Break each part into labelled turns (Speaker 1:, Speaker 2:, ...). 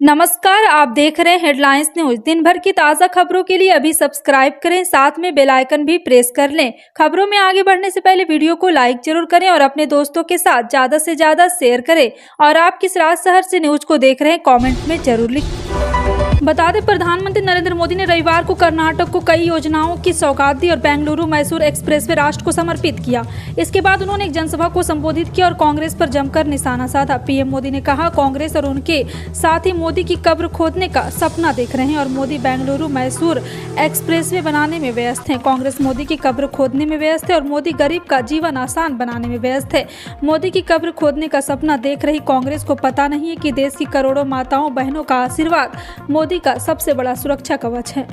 Speaker 1: नमस्कार, आप देख रहे हैं हेडलाइंस न्यूज। दिन भर की ताज़ा खबरों के लिए अभी सब्सक्राइब करें, साथ में बेल आइकन भी प्रेस कर लें। खबरों में आगे बढ़ने से पहले वीडियो को लाइक जरूर करें और अपने दोस्तों के साथ ज़्यादा से ज़्यादा शेयर करें। और आप किस राज्य शहर से न्यूज को देख रहे हैं कमेंट में जरूर लिखें। बता दें, प्रधानमंत्री नरेंद्र मोदी ने रविवार को कर्नाटक को कई योजनाओं की सौगात दी और बेंगलुरु मैसूर एक्सप्रेसवे राष्ट्र को समर्पित किया। इसके बाद उन्होंने एक जनसभा को संबोधित किया और कांग्रेस पर जमकर निशाना साधा। पीएम मोदी ने कहा, कांग्रेस और उनके साथी मोदी की कब्र खोदने का सपना देख रहे हैं और मोदी बेंगलुरु मैसूर एक्सप्रेसवे बनाने में व्यस्त हैं। कांग्रेस मोदी की कब्र खोदने में व्यस्त है और मोदी गरीब का जीवन आसान बनाने में व्यस्त है। मोदी की कब्र खोदने का सपना देख रही कांग्रेस को पता नहीं है कि देश की करोड़ों माताओं बहनों का आशीर्वाद मोदी का सबसे बड़ा सुरक्षा कवच है।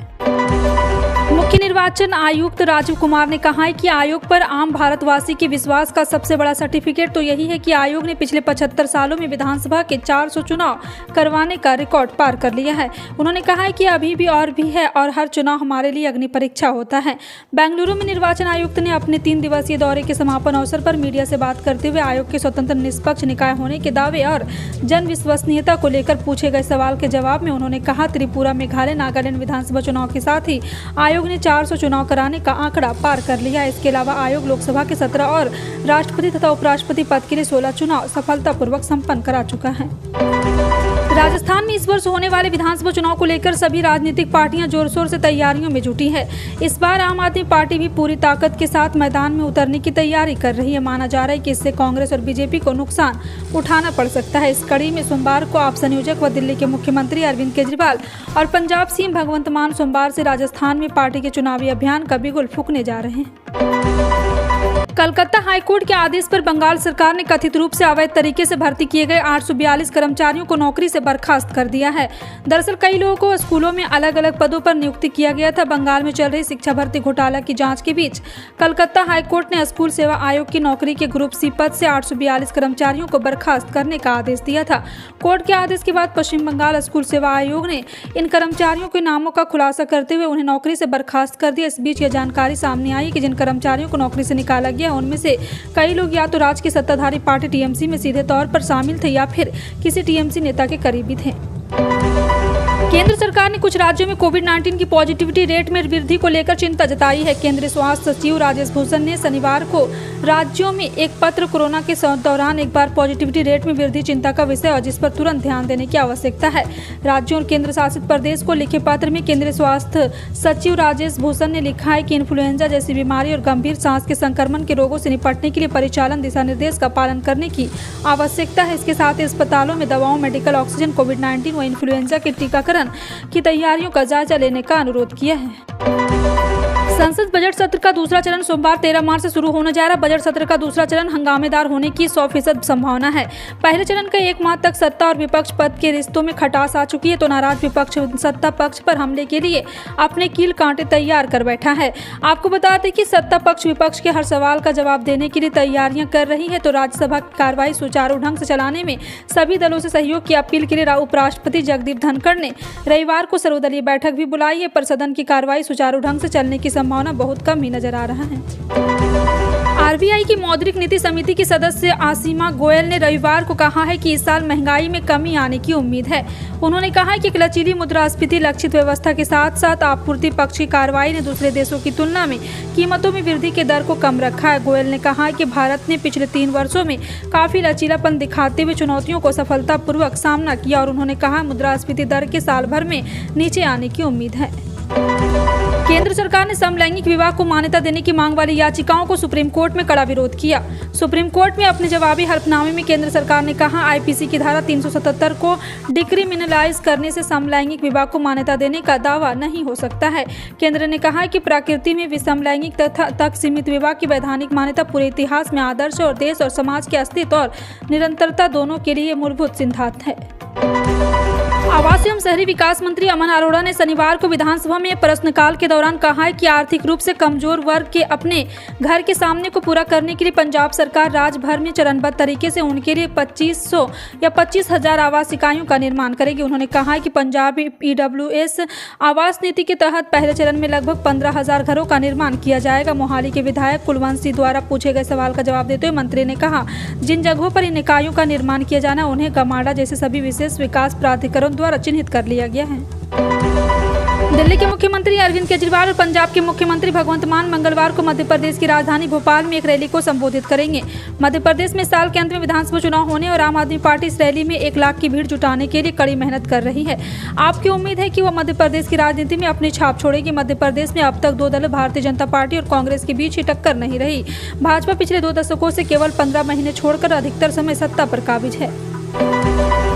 Speaker 1: मुख्य निर्वाचन आयुक्त राजीव कुमार ने कहा है कि आयोग पर आम भारतवासी के विश्वास का सबसे बड़ा सर्टिफिकेट तो यही है कि आयोग ने पिछले 75 सालों में विधानसभा के 400 चुनाव करवाने का रिकॉर्ड पार कर लिया है। उन्होंने कहा है कि अभी भी और भी है और हर चुनाव हमारे लिए अग्नि परीक्षा होता है। बेंगलुरु में निर्वाचन आयुक्त ने अपने 3 दिवसीय दौरे के समापन अवसर पर मीडिया से बात करते हुए आयोग के स्वतंत्र निष्पक्ष निकाय होने के दावे और जन विश्वसनीयता को लेकर पूछे गए सवाल के जवाब में उन्होंने कहा, त्रिपुरा, मेघालय, नागालैंड विधानसभा चुनाव के साथ ही आयोग ने 400 चुनाव कराने का आंकड़ा पार कर लिया। इसके अलावा आयोग लोकसभा के 17 और राष्ट्रपति तथा उपराष्ट्रपति पद के लिए 16 चुनाव सफलतापूर्वक संपन्न करा चुका है। राजस्थान में इस वर्ष होने वाले विधानसभा चुनाव को लेकर सभी राजनीतिक पार्टियां जोर शोर से तैयारियों में जुटी है। इस बार आम आदमी पार्टी भी पूरी ताकत के साथ मैदान में उतरने की तैयारी कर रही है। माना जा रहा है कि इससे कांग्रेस और बीजेपी को नुकसान उठाना पड़ सकता है। इस कड़ी में सोमवार को आप संयोजक व दिल्ली के मुख्यमंत्री अरविंद केजरीवाल और पंजाब सीएम भगवंत मान सोमवार से राजस्थान में पार्टी के चुनावी अभियान का बिगुल फूंकने जा रहे हैं। कलकत्ता हाईकोर्ट के आदेश पर बंगाल सरकार ने कथित रूप से अवैध तरीके से भर्ती किए गए 842 कर्मचारियों को नौकरी से बर्खास्त कर दिया है। दरअसल कई लोगों को स्कूलों में अलग अलग पदों पर नियुक्ति किया गया था। बंगाल में चल रही शिक्षा भर्ती घोटाला की जांच के बीच कलकत्ता हाईकोर्ट ने स्कूल सेवा आयोग की नौकरी के ग्रुप सी पद से 842 कर्मचारियों को बर्खास्त करने का आदेश दिया था। कोर्ट के आदेश के बाद पश्चिम बंगाल स्कूल सेवा आयोग ने इन कर्मचारियों के नामों का खुलासा करते हुए उन्हें नौकरी से बर्खास्त कर दिया। इस बीच यह जानकारी सामने आई कि जिन कर्मचारियों को नौकरी से निकाला गया उनमें से कई लोग या तो राज्य की सत्ताधारी पार्टी टीएमसी में सीधे तौर पर शामिल थे या फिर किसी टीएमसी नेता के करीबी थे। केंद्र सरकार ने कुछ राज्यों में कोविड-19 की पॉजिटिविटी रेट में वृद्धि को लेकर चिंता जताई है। केंद्रीय स्वास्थ्य सचिव राजेश भूषण ने शनिवार को राज्यों में एक पत्र कोरोना के दौरान एक बार पॉजिटिविटी रेट में वृद्धि चिंता का विषय और जिस पर तुरंत ध्यान देने की आवश्यकता है। राज्यों और केंद्र शासित प्रदेश को लिखे पत्र में केंद्रीय स्वास्थ्य सचिव राजेश भूषण ने लिखा है कि इन्फ्लुएंजा जैसी बीमारी और गंभीर सांस के संक्रमण के रोगों से निपटने के लिए परिचालन दिशा निर्देश का पालन करने की आवश्यकता है। इसके साथ ही अस्पतालों में दवाओं, मेडिकल ऑक्सीजन, कोविड-19 व इन्फ्लुएंजा के टीकाकरण की तैयारियों का जायजा लेने का अनुरोध किया है। संसद बजट सत्र का दूसरा चरण सोमवार 13 मार्च से शुरू होने जा रहा। बजट सत्र का दूसरा चरण हंगामेदार होने की 100% संभावना है। पहले चरण का 1 माह तक सत्ता और विपक्ष पद के रिश्तों में खटास आ चुकी है तो नाराज विपक्ष सत्ता पक्ष पर हमले के लिए अपने कील कांटे तैयार कर बैठा है। आपको बता दें कि सत्ता पक्ष विपक्ष के हर सवाल का जवाब देने के लिए तैयारियां कर रही है तो राज्यसभा की कार्रवाई सुचारू ढंग से चलाने में सभी दलों से सहयोग की अपील के लिए उपराष्ट्रपति जगदीप धनखड़ ने रविवार को सर्वदलीय बैठक भी बुलाई है, पर सदन की कार्रवाई सुचारू ढंग से चलने की संभावना बहुत कम ही नजर आ रहा है। आरबीआई की मौद्रिक नीति समिति की सदस्य आसिमा गोयल ने रविवार को कहा है कि इस साल महंगाई में कमी आने की उम्मीद है। उन्होंने कहा है कि लचीली मुद्रास्फीति लक्षित व्यवस्था के साथ साथ आपूर्ति पक्ष की कार्रवाई ने दूसरे देशों की तुलना में कीमतों में वृद्धि के दर को कम रखा है। गोयल ने कहा है कि भारत ने पिछले 3 वर्षों में काफी लचीलापन दिखाते हुए चुनौतियों को सफलतापूर्वक सामना किया और उन्होंने कहा मुद्रास्फीति दर के साल भर में नीचे आने की उम्मीद है। केंद्र सरकार ने समलैंगिक विवाह को मान्यता देने की मांग वाली याचिकाओं को सुप्रीम कोर्ट में कड़ा विरोध किया। सुप्रीम कोर्ट में अपने जवाबी हल्फनामे में केंद्र सरकार ने कहा, आईपीसी की धारा 377 को डिक्रिमिनलाइज करने से समलैंगिक विवाह को मान्यता देने का दावा नहीं हो सकता है। केंद्र ने कहा कि प्रकृति में समलैंगिक तक सीमित विवाह की वैधानिक मान्यता पूरे इतिहास में आदर्श और देश और समाज के अस्तित्व और निरंतरता दोनों के लिए मूलभूत सिद्धांत है। आवास आवास एवं शहरी विकास मंत्री अमन अरोड़ा ने शनिवार को विधानसभा में प्रश्नकाल के दौरान कहा है कि आर्थिक रूप से कमजोर वर्ग के अपने घर के सामने को पूरा करने के लिए पंजाब सरकार राज्य भर में चरणबद्ध तरीके से उनके लिए 2500 या 25,000 आवास इकाइयों का निर्माण करेगी। उन्होंने कहा है कि पंजाब EWS आवास नीति के तहत पहले चरण में लगभग 15,000 घरों का निर्माण किया जाएगा। मोहाली के विधायक कुलवंत सिंह द्वारा पूछे गए सवाल का जवाब देते हुए मंत्री ने कहा, जिन जगहों पर इन इकाइयों का निर्माण किया जाना उन्हें गमाडा जैसे सभी विशेष विकास प्राधिकरण द्वारा चिन्हित कर लिया गया है। दिल्ली के मुख्यमंत्री अरविंद केजरीवाल और पंजाब के मुख्यमंत्री भगवंत मान मंगलवार को मध्य प्रदेश की राजधानी भोपाल में एक रैली को संबोधित करेंगे। मध्य प्रदेश में साल के अंत में विधानसभा चुनाव होने और आम आदमी पार्टी इस रैली में 1 लाख की भीड़ जुटाने के लिए कड़ी मेहनत कर रही है। आपकी उम्मीद है कि वह मध्य प्रदेश की राजनीति में अपनी छाप छोड़ेगी। मध्य प्रदेश में अब तक 2 दल भारतीय जनता पार्टी और कांग्रेस के बीच ही टक्कर नहीं रही। भाजपा पिछले 2 दशकों से केवल 15 महीने छोड़कर अधिकतर समय सत्ता पर काबिज है।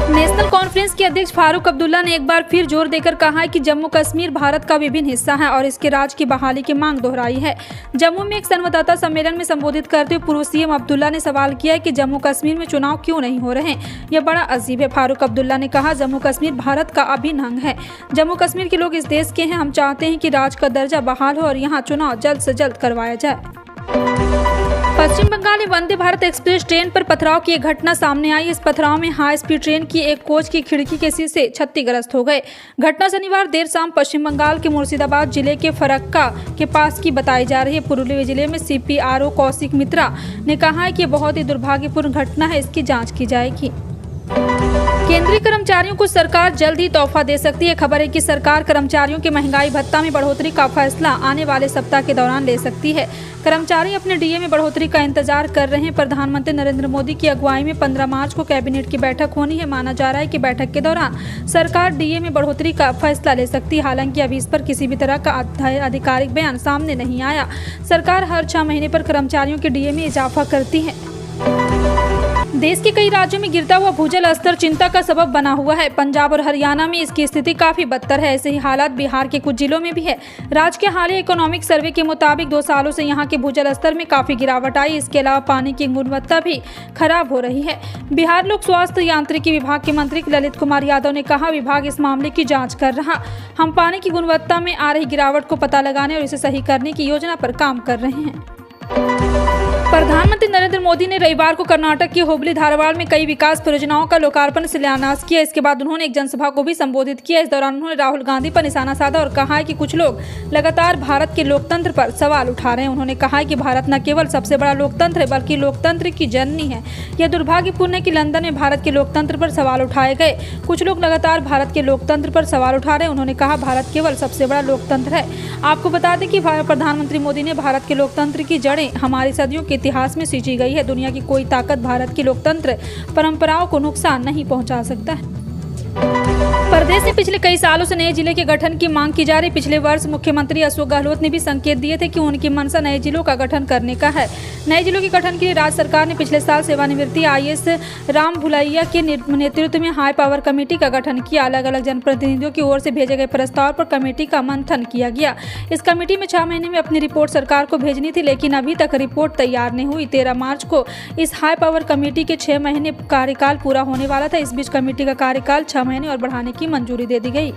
Speaker 1: नेशनल कॉन्फ्रेंस के अध्यक्ष फारूक अब्दुल्ला ने एक बार फिर जोर देकर कहा है कि जम्मू कश्मीर भारत का विभिन्न हिस्सा है और इसके राज्य की बहाली की मांग दोहराई है। जम्मू में एक संवाददाता सम्मेलन में संबोधित करते हुए पूर्व सीएम अब्दुल्ला ने सवाल किया है कि जम्मू कश्मीर में चुनाव क्यों नहीं हो रहे। यह बड़ा अजीब है। फारूक अब्दुल्ला ने कहा, जम्मू कश्मीर भारत का अभिन्न अंग है। जम्मू कश्मीर के लोग इस देश के हैं। हम चाहते हैं कि राज्य का दर्जा बहाल हो और यहाँ चुनाव जल्द से जल्द करवाया जाए। पश्चिम बंगाल में वंदे भारत एक्सप्रेस ट्रेन पर पथराव की एक घटना सामने आई। इस पथराव में हाई स्पीड ट्रेन की एक कोच की खिड़की के शीशे क्षतिग्रस्त हो गए। घटना शनिवार देर शाम पश्चिम बंगाल के मुर्शिदाबाद जिले के फरक्का के पास की बताई जा रही है। पुरुलिया जिले में CPRO कौशिक मित्रा ने कहा है कि यह बहुत ही दुर्भाग्यपूर्ण घटना है, इसकी जाँच की जाएगी। केंद्रीय कर्मचारियों को सरकार जल्द ही तोहफा दे सकती है। खबर है कि सरकार कर्मचारियों के महंगाई भत्ता में बढ़ोतरी का फैसला आने वाले सप्ताह के दौरान ले सकती है। कर्मचारी अपने DA में बढ़ोतरी का इंतजार कर रहे हैं। प्रधानमंत्री नरेंद्र मोदी की अगुवाई में 15 मार्च को कैबिनेट की बैठक होनी है। माना जा रहा है कि बैठक के दौरान सरकार DA में बढ़ोतरी का फैसला ले सकती है। हालांकि अभी इस पर किसी भी तरह का आधिकारिक बयान सामने नहीं आया। सरकार हर 6 महीने पर कर्मचारियों के DA में इजाफा करती है। देश के कई राज्यों में गिरता हुआ भूजल स्तर चिंता का सबब बना हुआ है। पंजाब और हरियाणा में इसकी स्थिति काफी बदतर है। ऐसे ही हालात बिहार के कुछ जिलों में भी है। राज्य के हालिया इकोनॉमिक सर्वे के मुताबिक 2 सालों से यहाँ के भूजल स्तर में काफी गिरावट आई। इसके अलावा पानी की गुणवत्ता भी खराब हो रही है। बिहार लोक स्वास्थ्य यांत्रिकी विभाग के मंत्री ललित कुमार यादव ने कहा, विभाग इस मामले की जाँच कर रहा। हम पानी की गुणवत्ता में आ रही गिरावट को पता लगाने और इसे सही करने की योजना पर काम कर रहे हैं। प्रधानमंत्री नरेंद्र मोदी ने रविवार को कर्नाटक के हुबली धारवाड़ में कई विकास परियोजनाओं का लोकार्पण शिलान्यास किया। इसके बाद उन्होंने एक जनसभा को भी संबोधित किया। इस दौरान उन्होंने राहुल गांधी पर निशाना साधा और कहा है कि कुछ लोग लगातार भारत के लोकतंत्र पर सवाल उठा रहे हैं। उन्होंने कहा है कि भारत न केवल सबसे बड़ा लोकतंत्र है बल्कि लोकतंत्र की जननी है। यह दुर्भाग्यपूर्ण है कि लंदन में भारत के लोकतंत्र पर सवाल उठाए गए। कुछ लोग लगातार भारत के लोकतंत्र पर सवाल उठा रहे हैं। उन्होंने कहा, भारत केवल सबसे बड़ा लोकतंत्र है। आपको बता दें कि प्रधानमंत्री मोदी ने भारत के लोकतंत्र की जड़ें हमारी सदियों के इतिहास में सींची गई है। दुनिया की कोई ताकत भारत की लोकतंत्र परंपराओं को नुकसान नहीं पहुंचा सकता है। प्रदेश में पिछले कई सालों से नए जिले के गठन की मांग की जा रही। पिछले वर्ष मुख्यमंत्री अशोक गहलोत ने भी संकेत दिए थे कि उनकी मंशा नए जिलों का गठन करने का है। नए जिलों के गठन के लिए राज्य सरकार ने पिछले साल सेवानिवृत्ति IAS राम भुलैया के नेतृत्व में हाई पावर कमेटी का गठन किया। अलग अलग जनप्रतिनिधियों की ओर से भेजे गए प्रस्ताव पर कमेटी का मंथन किया गया। इस कमेटी में 6 महीने में अपनी रिपोर्ट सरकार को भेजनी थी, लेकिन अभी तक रिपोर्ट तैयार नहीं हुई। 13 मार्च को इस हाई पावर कमेटी के 6 महीने कार्यकाल पूरा होने वाला था। इस बीच कमेटी का कार्यकाल 6 महीने और बढ़ाने की मंजूरी दे दी गई।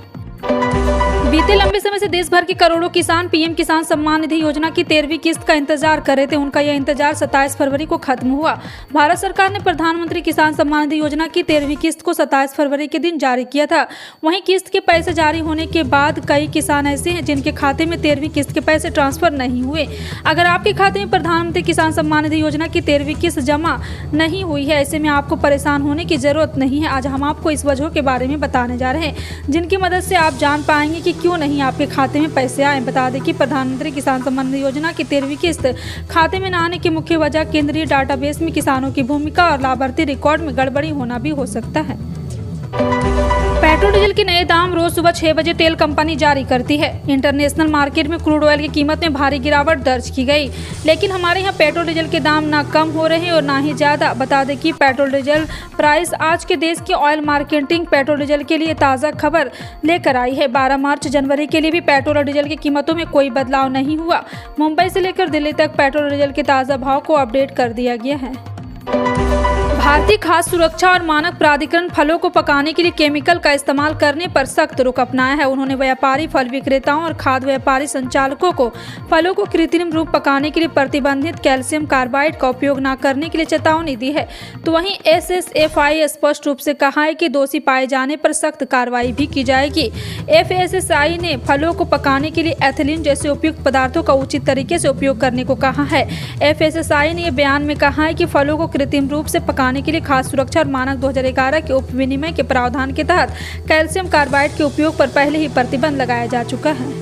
Speaker 1: बीते लंबे समय से देश भर के करोड़ों किसान PM किसान सम्मान निधि योजना की 13वीं किस्त का इंतजार कर रहे थे। उनका यह इंतजार 27 फरवरी को खत्म हुआ। भारत सरकार ने प्रधानमंत्री किसान सम्मान निधि योजना की 13वीं किस्त को 27 फरवरी के दिन जारी किया था। वहीं किस्त के पैसे जारी होने के बाद कई किसान ऐसे हैं जिनके खाते में 13वीं किस्त के पैसे ट्रांसफर नहीं हुए। अगर आपके खाते में प्रधानमंत्री किसान सम्मान निधि योजना की 13वीं किस्त जमा नहीं हुई है, ऐसे में आपको परेशान होने की जरूरत नहीं है। आज हम आपको इस वजह के बारे में बताने जा रहे हैं जिनकी मदद से आप जान पाएंगे कि क्यों नहीं आपके खाते में पैसे आए। बता दें कि प्रधानमंत्री किसान सम्मान निधि योजना की 13वीं किस्त खाते में न आने की मुख्य वजह केंद्रीय डाटाबेस में किसानों की भूमिका और लाभार्थी रिकॉर्ड में गड़बड़ी होना भी हो सकता है। पेट्रोल डीजल के नए दाम रोज सुबह 6 बजे तेल कंपनी जारी करती है। इंटरनेशनल मार्केट में क्रूड ऑयल की कीमत में भारी गिरावट दर्ज की गई, लेकिन हमारे यहाँ पेट्रोल डीजल के दाम ना कम हो रहे हैं और ना ही ज़्यादा। बता दें कि पेट्रोल डीजल प्राइस आज के देश के ऑयल मार्केटिंग पेट्रोल डीजल के लिए ताज़ा खबर लेकर आई है। 12 मार्च जनवरी के लिए भी पेट्रोल और डीजल की कीमतों में कोई बदलाव नहीं हुआ। मुंबई से लेकर दिल्ली तक पेट्रोल और डीजल के ताज़ा भाव को अपडेट कर दिया गया है। भारतीय खाद्य सुरक्षा और मानक प्राधिकरण फलों को पकाने के लिए केमिकल का इस्तेमाल करने पर सख्त रुख अपनाया है। उन्होंने व्यापारी, फल विक्रेताओं और खाद्य व्यापारी संचालकों को फलों को कृत्रिम रूप पकाने के लिए प्रतिबंधित कैल्शियम कार्बाइड का उपयोग न करने के लिए चेतावनी दी है। तो वहीं SSFI स्पष्ट रूप से कहा है कि दोषी पाए जाने पर सख्त कार्रवाई भी की जाएगी। FSSAI ने फलों को पकाने के लिए एथिलीन जैसे उपयुक्त पदार्थों का उचित तरीके से उपयोग करने को कहा है। FSSAI ने बयान में कहा है कि फलों को कृत्रिम रूप से पकाने के लिए खाद्य सुरक्षा और मानक 2011 के उप विनिमय के प्रावधान के तहत कैल्शियम कार्बाइड के उपयोग पर पहले ही प्रतिबंध लगाया जा चुका है।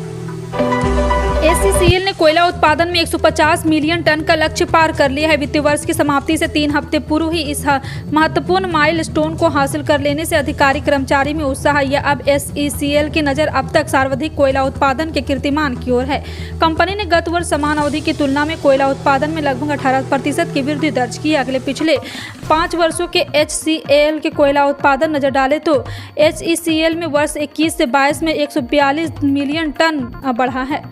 Speaker 1: SCCL ने कोयला उत्पादन में 150 मिलियन टन का लक्ष्य पार कर लिया है। वित्तीय वर्ष की समाप्ति से 3 हफ्ते पूर्व ही इस महत्वपूर्ण माइलस्टोन को हासिल कर लेने से अधिकारी कर्मचारी में उत्साह है। अब SCCL की नज़र अब तक सर्वाधिक कोयला उत्पादन के कीर्तिमान की ओर है। कंपनी ने गत वर्ष समान अवधि की तुलना में कोयला उत्पादन में लगभग 18% की वृद्धि दर्ज की है। अगले पिछले 5 वर्षों के HCL के कोयला उत्पादन नजर डाले तो HCL में वर्ष 21 से 22 में 142 मिलियन टन बढ़ा है।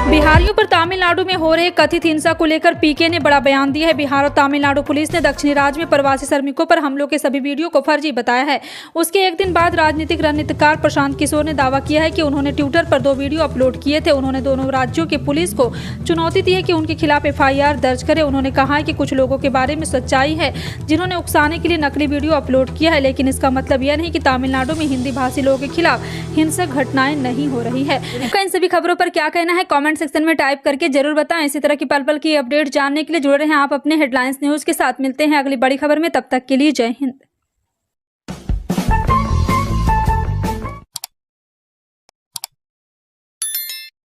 Speaker 1: बिहारियों पर तमिलनाडु में हो रहे कथित हिंसा को लेकर पीके ने बड़ा बयान दिया है। बिहार और तमिलनाडु पुलिस ने दक्षिणी राज्य में प्रवासी श्रमिकों पर हमलों के सभी वीडियो को फर्जी बताया है। उसके एक दिन बाद राजनीतिक रणनीतिकार प्रशांत किशोर ने दावा किया है कि उन्होंने ट्विटर पर 2 वीडियो अपलोड किए थे। उन्होंने दोनों राज्यों के पुलिस को चुनौती दी है कि उनके खिलाफ FIR दर्ज करे। उन्होंने कहा है कि कुछ लोगों के बारे में सच्चाई है जिन्होंने उकसाने के लिए नकली वीडियो अपलोड किया है, लेकिन इसका मतलब यह नहीं कि तमिलनाडु में हिंदी भाषी लोगों के खिलाफ हिंसक घटनाएं नहीं हो रही है। इन सभी खबरों पर क्या कहना है कमेंट सेक्शन में टाइप करके जरूर बताएं। इसी तरह की पल पल की अपडेट जानने के लिए जुड़े रहें आप अपने हेडलाइंस न्यूज के साथ। मिलते हैं अगली बड़ी खबर में, तब तक के लिए जय हिंद।